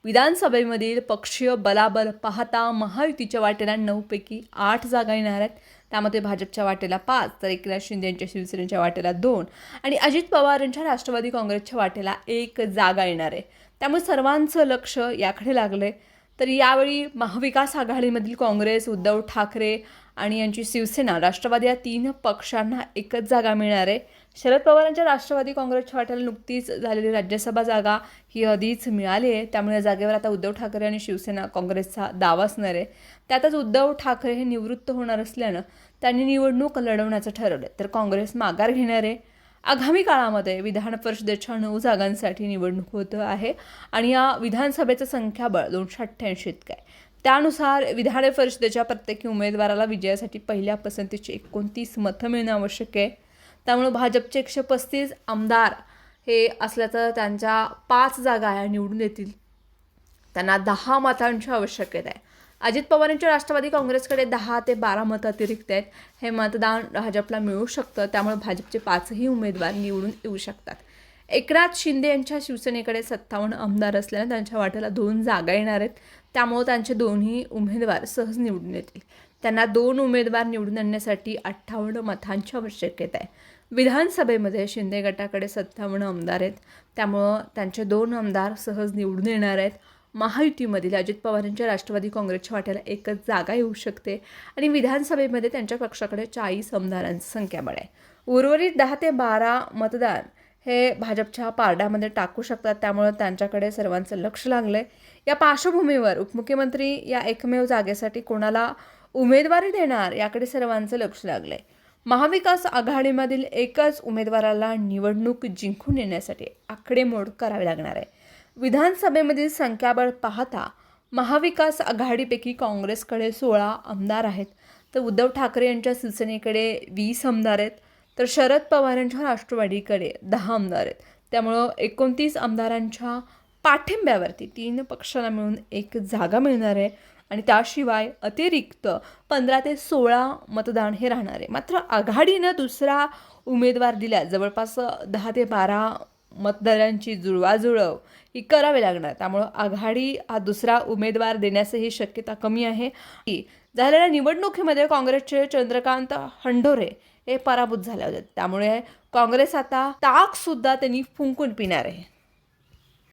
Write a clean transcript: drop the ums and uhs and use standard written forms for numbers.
विधानसभेमधील पक्षीय बलाबल पाहता महायुतीच्या वाटेला 9 पैकी 8 जागा येणार आहेत. त्यामध्ये भाजपच्या वाटेला 5, तर एकनाथ शिंदे यांच्या शिवसेनेच्या वाटेला 2 आणि अजित पवार यांच्या राष्ट्रवादी काँग्रेसच्या वाटेला 1 जागा येणार आहे. त्यामुळे सर्वांचं लक्ष याकडे लागले. तर यावेळी महाविकास आघाडीमधील काँग्रेस, उद्धव ठाकरे आणि यांची शिवसेना, राष्ट्रवादी या 3 पक्षांना एकच जागा मिळणार आहे. शरद पवारांच्या राष्ट्रवादी काँग्रेसच्या वाट्याला नुकतीच झालेली राज्यसभा जागा ही आधीच मिळाली आहे. त्यामुळे या जागेवर आता उद्धव ठाकरे आणि शिवसेना काँग्रेसचा दावा असणार आहे. त्यातच उद्धव ठाकरे हे निवृत्त होणार असल्यानं त्यांनी निवडणूक लढवण्याचं ठरवलं. तर काँग्रेस माघार घेणार आहे. आगामी काळामध्ये विधान परिषदेच्या 9 जागांसाठी निवडणूक होत आहे आणि या विधानसभेचं संख्याबळ 288 इतकं आहे. त्यानुसार विधान परिषदेच्या प्रत्येक उमेदवाराला विजयासाठी पहिल्या पसंतीची 29 मतं मिळणं आवश्यक आहे. त्यामुळे भाजपचे 135 आमदार हे असल्याचं त्यांच्या 5 जागा या निवडून येतील. त्यांना 10 मतांची आवश्यकता आहे. अजित पवार यांच्या राष्ट्रवादी काँग्रेसकडे 10 ते 12 मतं अतिरिक्त आहेत. हे मतदान भाजपला मिळू शकतं. त्यामुळे भाजपचे 5ही उमेदवार निवडून येऊ शकतात. एकनाथ शिंदे यांच्या शिवसेनेकडे 57 आमदार असल्याने त्यांच्या वाट्याला 2 जागा येणार आहेत. त्यामुळे त्यांचे दोन्ही उमेदवार सहज निवडून येतील. त्यांना 2 उमेदवार निवडून आणण्यासाठी 58 मतांची आवश्यकता आहे. विधानसभेमध्ये शिंदे गटाकडे 57 आमदार आहेत. त्यामुळं त्यांचे 2 आमदार सहज निवडून येणार आहेत. महायुतीमधील अजित पवार यांच्या राष्ट्रवादी काँग्रेसच्या वाट्याला 1च जागा येऊ शकते आणि विधानसभेमध्ये त्यांच्या पक्षाकडे 40 आमदारांचं संख्याबळ आहे. उर्वरित 10 ते 12 मतदान हे भाजपच्या पारड्यामध्ये टाकू शकतात. त्यामुळे त्यांच्याकडे सर्वांचं लक्ष लागलं आहे. या पार्श्वभूमीवर उपमुख्यमंत्री या एकमेव जागेसाठी कोणाला उमेदवारी देणार याकडे सर्वांचं लक्ष लागलं आहे. महाविकास आघाडीमधील एकच उमेदवाराला निवडणूक जिंकून येण्यासाठी आकडेमोड करावी लागणार आहे. विधानसभेमधील संख्याबळ पाहता महाविकास आघाडीपैकी काँग्रेसकडे 16 आमदार आहेत, तर उद्धव ठाकरे यांच्या शिवसेनेकडे 20 आमदार आहेत, तर शरद पवार यांच्या राष्ट्रवादीकडे 10 आमदार आहेत. त्यामुळं 29 आमदारांच्या पाठिंब्यावरती 3 पक्षांना मिळून 1 जागा मिळणार आहे आणि त्याशिवाय अतिरिक्त 15 ते 16 मतदान हे राहणार आहे. मात्र आघाडीनं दुसरा उमेदवार दिल्यास जवळपास 10 ते 12 मतदारांची जुळवाजुळव ही करावी लागणार. त्यामुळं आघाडी हा दुसरा उमेदवार देण्यासही शक्यता कमी आहे. झालेल्या निवडणुकीमध्ये काँग्रेसचे चंद्रकांत हंडोरे हे पराभूत झाले होते. त्यामुळे काँग्रेस आता ताकसुद्धा त्यांनी फुंकून पिणार आहे.